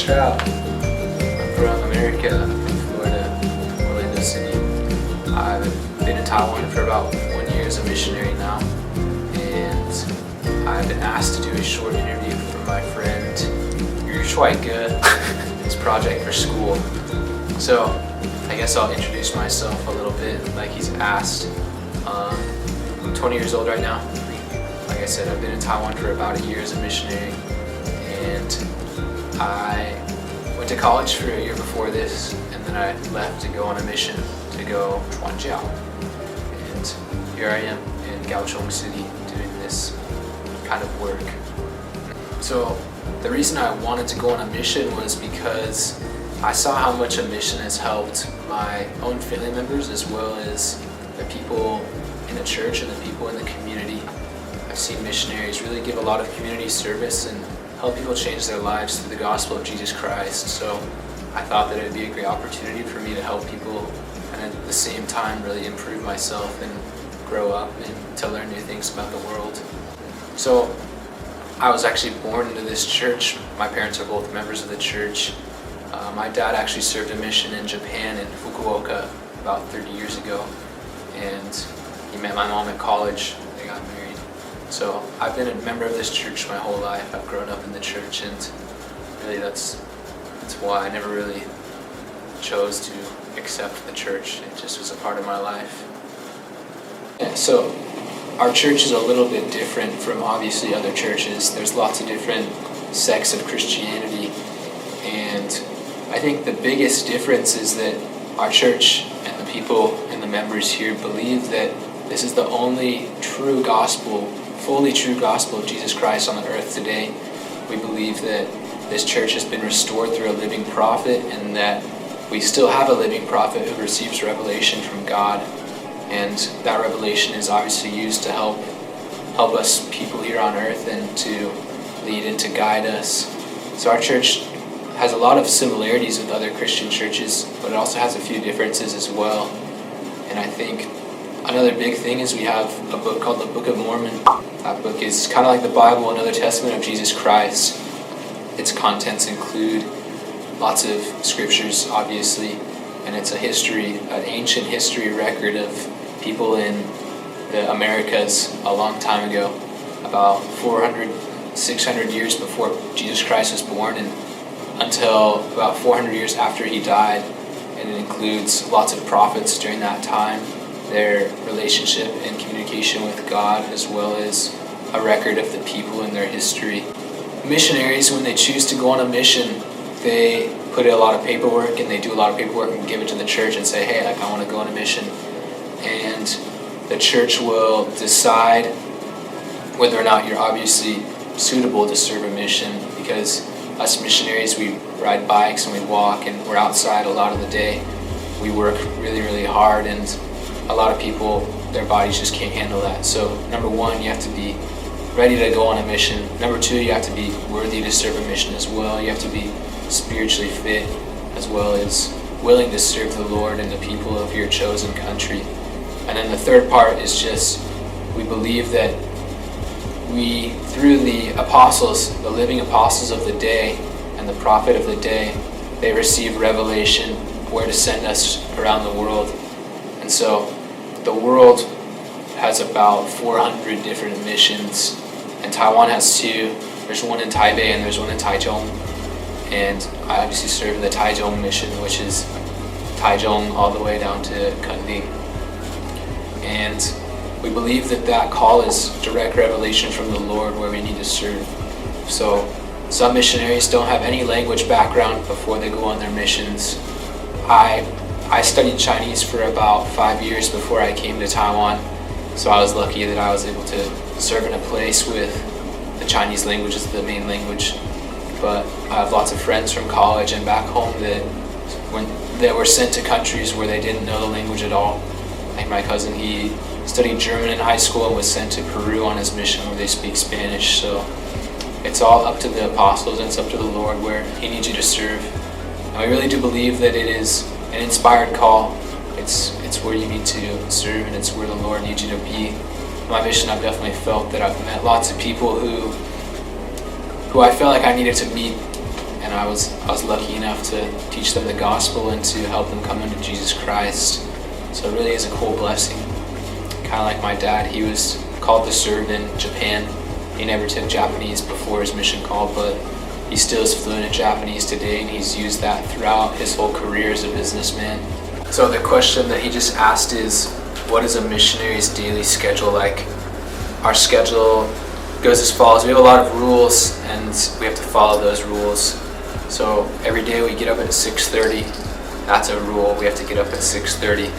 Stroud. I'm from America, Florida, Orlando City. I've been in Taiwan for about 1 year as a missionary now, and I've been asked to do a short interview for my friend Yu his project for school. So I guess I'll introduce myself a little bit like he's asked. I'm 20 years old right now. Like I said, I've been in Taiwan for about 1 year as a missionary, and I went to college for 1 year before this, and then I left to go on a mission to go Chuanjiao. And here I am in Kaohsiung City doing this kind of work. So the reason I wanted to go on a mission was because I saw how much a mission has helped my own family members as well as the people in the church and the people in the community. I've seen missionaries really give a lot of community service and help people change their lives through the gospel of Jesus Christ. So I thought that it would be a great opportunity for me to help people and at the same time really improve myself and grow up and to learn new things about the world. So I was actually born into this church. My parents are both members of the church. My dad actually served a mission in Japan in Fukuoka about 30 years ago, and he met my mom at college. They got married. So I've been a member of this church my whole life. I've grown up in the church, and really that's why I never really chose to accept the church. It just was a part of my life. Yeah, so our church is a little bit different from obviously other churches. There's lots of different sects of Christianity, and I think the biggest difference is that our church and the people and the members here believe that this is the only true gospel, fully true gospel of Jesus Christ on the earth today. We believe that this church has been restored through a living prophet, and that we still have a living prophet who receives revelation from God, and that revelation is obviously used to help us people here on earth and to lead and to guide us. So our church has a lot of similarities with other Christian churches, but it also has a few differences as well. And I think another big thing is we have a book called the Book of Mormon. That book is kind of like the Bible, another testament of Jesus Christ. Its contents include lots of scriptures, obviously, and it's an ancient history record of people in the Americas a long time ago, about 400, 600 years before Jesus Christ was born, and until about 400 years after he died. And it includes lots of prophets during that time, their relationship and communication with God, as well as a record of the people and their history. Missionaries, when they choose to go on a mission, they put in a lot of paperwork, and they do a lot of paperwork and give it to the church and say, hey, I want to go on a mission. And the church will decide whether or not you're obviously suitable to serve a mission, because us missionaries, we ride bikes and we walk and we're outside a lot of the day. We work really, really hard, and a lot of people, their bodies just can't handle that. So number one, you have to be ready to go on a mission. Number two, you have to be worthy to serve a mission as well. You have to be spiritually fit, as well as willing to serve the Lord and the people of your chosen country. And then the third part is just, we believe that through the apostles, the living apostles of the day and the prophet of the day, they receive revelation where to send us around the world. And so the world has about 400 different missions, and Taiwan has 2. There's one in Taipei and there's one in Taichung. And I obviously serve in the Taichung mission, which is Taichung all the way down to Kending. And we believe that call is direct revelation from the Lord where we need to serve. So some missionaries don't have any language background before they go on their missions. I studied Chinese for about 5 years before I came to Taiwan, so I was lucky that I was able to serve in a place with the Chinese language as the main language. But I have lots of friends from college and back home that were sent to countries where they didn't know the language at all. Like my cousin, he studied German in high school and was sent to Peru on his mission where they speak Spanish. So it's all up to the apostles, and it's up to the Lord where he needs you to serve. And we really do believe that it is an inspired call. It's where you need to serve, and it's where the Lord needs you to be. My mission, I've definitely felt that I've met lots of people who I felt like I needed to meet, and and I was lucky enough to teach them the gospel and to help them come into Jesus Christ. So it really is a cool blessing. Kind of like my dad, he was called to serve in Japan. He never took Japanese before his mission call, but he still is fluent in Japanese today, and he's used that throughout his whole career as a businessman. So the question that he just asked is, what is a missionary's daily schedule like? Our schedule goes as follows. We have a lot of rules, and we have to follow those rules. So every day we get up at 6:30. That's a rule. We have to get up at 6:30.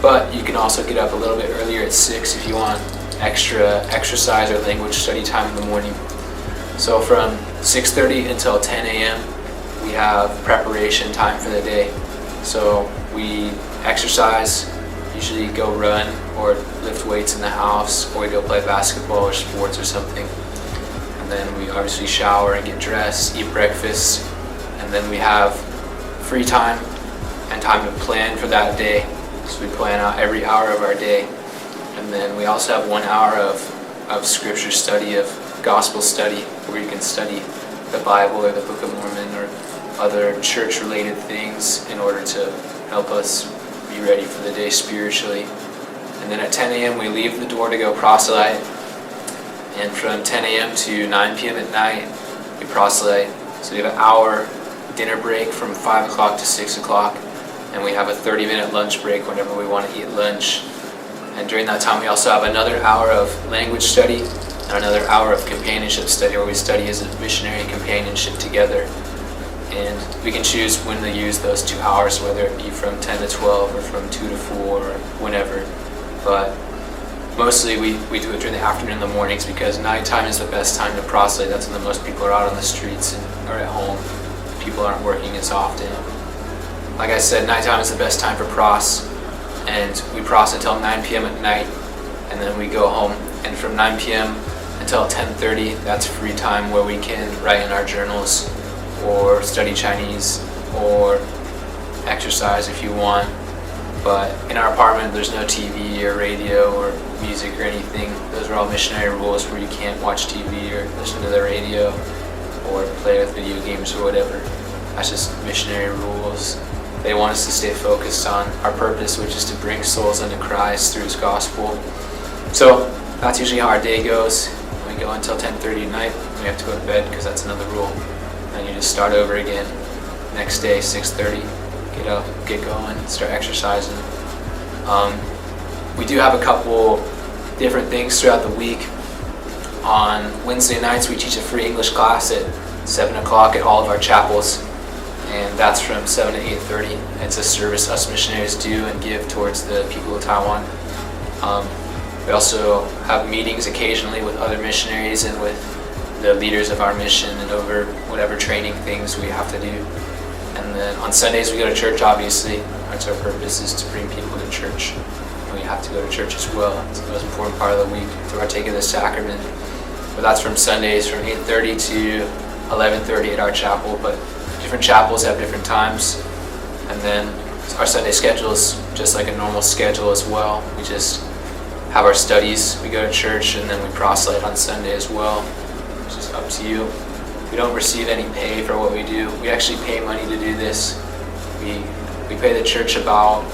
But you can also get up a little bit earlier at 6 if you want extra exercise or language study time in the morning. So from 6:30 until 10 a.m. we have preparation time for the day. So we exercise, usually go run or lift weights in the house, or we go play basketball or sports or something. And then we obviously shower and get dressed, eat breakfast, and then we have free time and time to plan for that day. So we plan out every hour of our day. And then we also have 1 hour of scripture study, of gospel study, where you can study the Bible or the Book of Mormon or other church-related things in order to help us be ready for the day spiritually. And then at 10 a.m. we leave the door to go proselyte. And from 10 a.m. to 9 p.m. at night, we proselyte. So we have an hour dinner break from 5 o'clock to 6 o'clock. And we have a 30-minute lunch break whenever we want to eat lunch. And during that time we also have another hour of language study and another hour of companionship study, where we study as a missionary companionship together. And we can choose when to use those 2 hours, whether it be from 10 to 12 or from 2 to 4 or whenever. But mostly we do it during the afternoon and the mornings, because nighttime is the best time to proselyte. That's when the most people are out on the streets and are at home. People aren't working as often. Like I said, nighttime is the best time for pros, and we pros until 9 p.m. at night, and then we go home. And from 9 p.m. until 10:30, that's free time where we can write in our journals or study Chinese or exercise if you want. But in our apartment there's no TV or radio or music or anything. Those are all missionary rules, where you can't watch TV or listen to the radio or play with video games or whatever. That's just missionary rules. They want us to stay focused on our purpose, which is to bring souls into Christ through His gospel. So that's usually how our day goes. We go until 10:30 at night. We have to go to bed because that's another rule. And you just start over again. Next day, 6:30. Get up, get going, start exercising. We do have a couple different things throughout the week. On Wednesday nights, we teach a free English class at 7 o'clock at all of our chapels. And that's from 7 to 8:30. It's a service us missionaries do and give towards the people of Taiwan. We also have meetings occasionally with other missionaries and with the leaders of our mission, and over whatever training things we have to do. And then on Sundays we go to church, obviously. That's our purpose, is to bring people to church. And we have to go to church as well. It's the most important part of the week, to partake of the sacrament. But that's from Sundays from 8:30 to 11:30 at our chapel. But different chapels have different times. And then our Sunday schedule is just like a normal schedule as well. We just have our studies, we go to church, and then we proselyte on Sunday as well. It's just up to you. We don't receive any pay for what we do. We actually pay money to do this. We pay the church about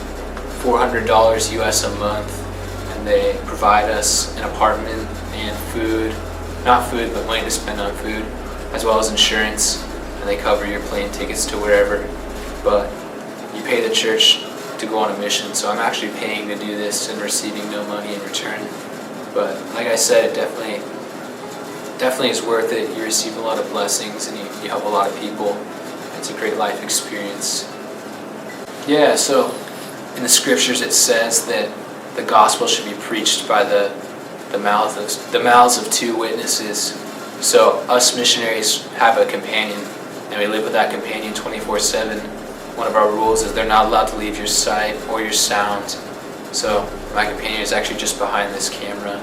$400 US a month, and they provide us an apartment and food. Not food, but money to spend on food, as well as insurance. And they cover your plane tickets to wherever. But you pay the church to go on a mission, so I'm actually paying to do this and receiving no money in return. But like I said, it definitely is worth it. You receive a lot of blessings, and you help a lot of people. It's a great life experience. Yeah, so in the scriptures it says that the gospel should be preached by the mouths of 2 witnesses. So us missionaries have a companion, and we live with that companion 24/7. One of our rules is they're not allowed to leave your sight or your sound. So my companion is actually just behind this camera.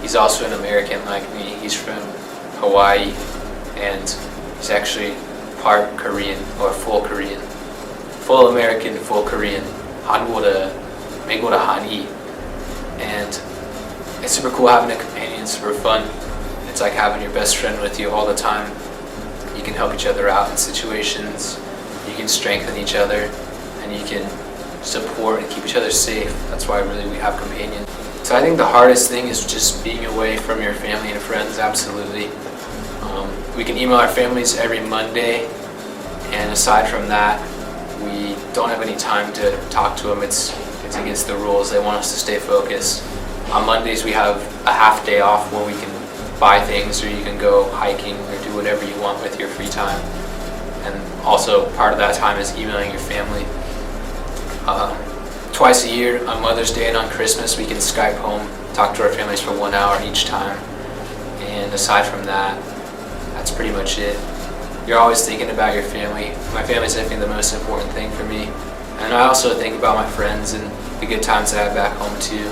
He's also an American like me. He's from Hawaii, and he's actually part Korean, or full Korean. Full American, full Korean. 한국어, 미국어 한이. And it's super cool having a companion, super fun. It's like having your best friend with you all the time. You can help each other out in situations. You can strengthen each other, and you can support and keep each other safe. That's why really we have companions. So I think the hardest thing is just being away from your family and friends, absolutely. We can email our families every Monday, and aside from that, we don't have any time to talk to them. It's against the rules. They want us to stay focused. On Mondays we have a half day off where we can buy things, or you can go hiking or do whatever you want with your free time. And also part of that time is emailing your family. Twice a year, on Mother's Day and on Christmas, we can Skype home, talk to our families for 1 hour each time. And aside from that, that's pretty much it. You're always thinking about your family. My family is, I think, the most important thing for me. And I also think about my friends and the good times that I have back home too.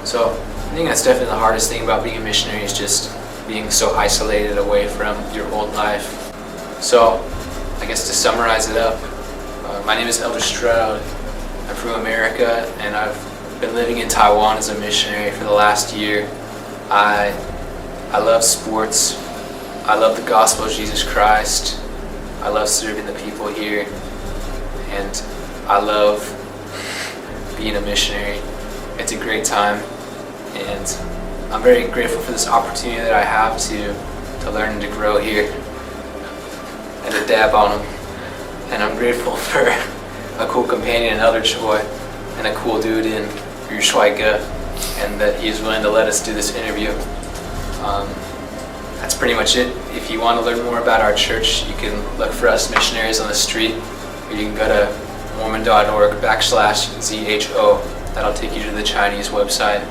So I think that's definitely the hardest thing about being a missionary, is just being so isolated away from your old life. So I guess to summarize it up, my name is Elder Stroud. I'm from America, and I've been living in Taiwan as a missionary for the last year. I love sports. I love the gospel of Jesus Christ. I love serving the people here, and I love being a missionary. It's a great time, and I'm very grateful for this opportunity that I have to learn and to grow here and to dab on them. And I'm grateful for a cool companion in Elder Choi and a cool dude in Yu Shuai Ge, and that he's willing to let us do this interview. That's pretty much it. If you want to learn more about our church, you can look for us missionaries on the street, or you can go to mormon.org/ZHO. That'll take you to the Chinese website.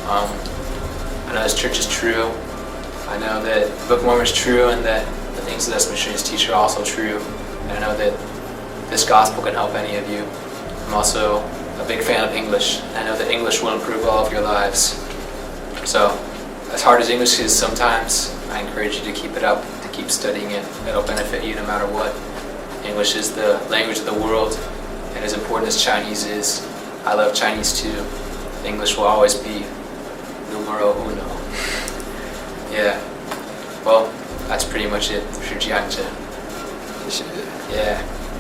I know this church is true. I know that the Book of Mormon is true, and that the things that us missionaries teach are also true. And I know that this gospel can help any of you. I'm also a big fan of English. I know that English will improve all of your lives. So, as hard as English is sometimes, I encourage you to keep it up, to keep studying it. It'll benefit you no matter what. English is the language of the world, and as important as Chinese is, I love Chinese too. English will always be numero uno. Yeah. Well, that's pretty much it. 是这样子. Yeah.